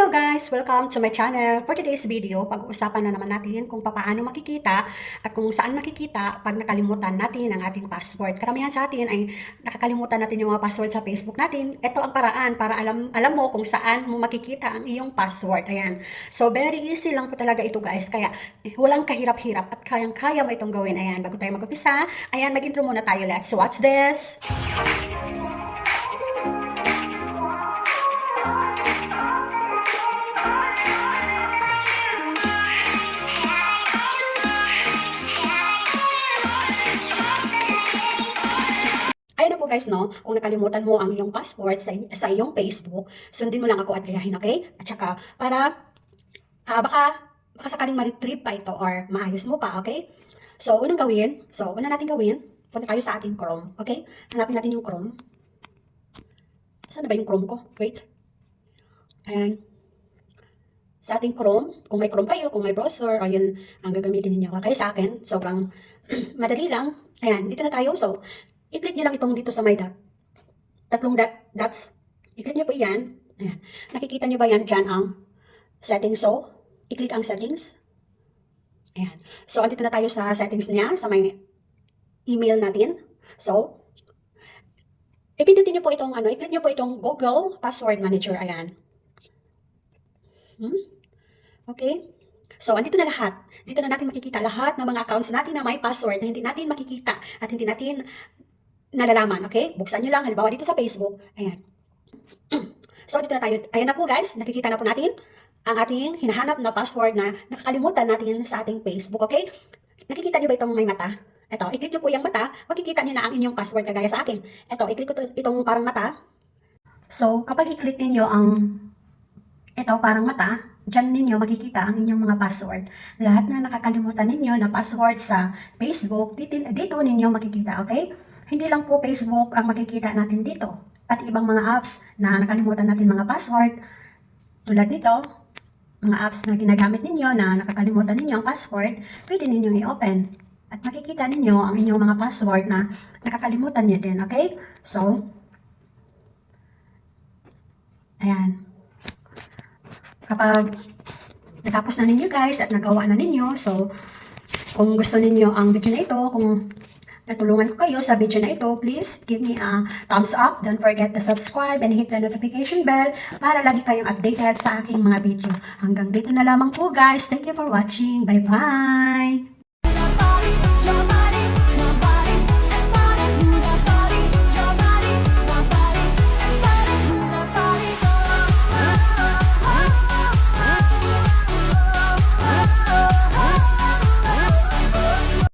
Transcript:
Hello guys! Welcome to my channel. For today's video, pag-uusapan na naman natin kung paano makikita at kung saan makikita pag nakalimutan natin ang ating password. Karamihan sa atin ay nakakalimutan natin yung mga password sa Facebook natin. Ito ang paraan para alam mo kung saan mo makikita ang iyong password. Ayan. So very easy lang po talaga ito guys. Kaya walang kahirap-hirap at kayang-kaya mo itong gawin. Ayan, bago tayo mag-upisa, ayan, mag-intro muna tayo. Let's watch this! Ayun na po guys, no? Kung nakalimutan mo ang iyong password sa iyong Facebook, sundin mo lang ako at gayahin, okay? At saka, para baka sakaling ma-retrieve pa ito or maayos mo pa, okay? So, una natin gawin, punta tayo sa ating Chrome, okay? Hanapin natin yung Chrome. Saan na ba yung Chrome ko? Wait. Ayan. Sa ating Chrome, kung may Chrome kayo, kung may browser, ayun ang gagamitin niyo. Okay, sa akin, sobrang madali lang. Ayan, dito na tayo. So, i-click nyo lang itong dito sa may dot. Tatlong dots. I-click nyo po yan. Ayan. Nakikita nyo ba yan dyan ang settings? So, i-click ang settings. Ayan. So, andito na tayo sa settings niya, sa may email natin. So, ipindutin nyo po itong, i-click nyo po itong Google Password Manager. Ayan. Okay? So, andito na lahat. Dito na natin makikita lahat ng mga accounts natin na may password na hindi natin makikita at hindi natin nalalaman, okay? Buksan nyo lang, halimbawa dito sa Facebook, ayan. So, dito na tayo. Ayan na po guys, nakikita na po natin ang ating hinahanap na password na nakakalimutan natin sa ating Facebook, okay? Nakikita nyo ba itong may mata? Ito, i-click nyo po yung mata, makikita nyo na ang inyong password kagaya sa akin. Ito, i-click ko itong parang mata. So, kapag i-click ninyo ang ito parang mata, dyan ninyo makikita ang inyong mga password. Lahat na nakakalimutan ninyo na password sa Facebook, dito ninyo makikita, okay? Hindi lang po Facebook ang makikita natin dito. At ibang mga apps na nakalimutan natin mga password, tulad nito, mga apps na ginagamit ninyo na nakakalimutan ninyo ang password, pwede ninyo i-open. At makikita ninyo ang inyong mga password na nakakalimutan nyo din, okay? So, ayan. Kapag natapos na ninyo guys at nagawa na ninyo, so kung gusto ninyo ang video na ito, kung natulungan ko kayo sa video na ito, please give me a thumbs up. Don't forget to subscribe and hit the notification bell para lagi kayong updated sa aking mga video. Hanggang dito na lamang po guys. Thank you for watching. Bye-bye!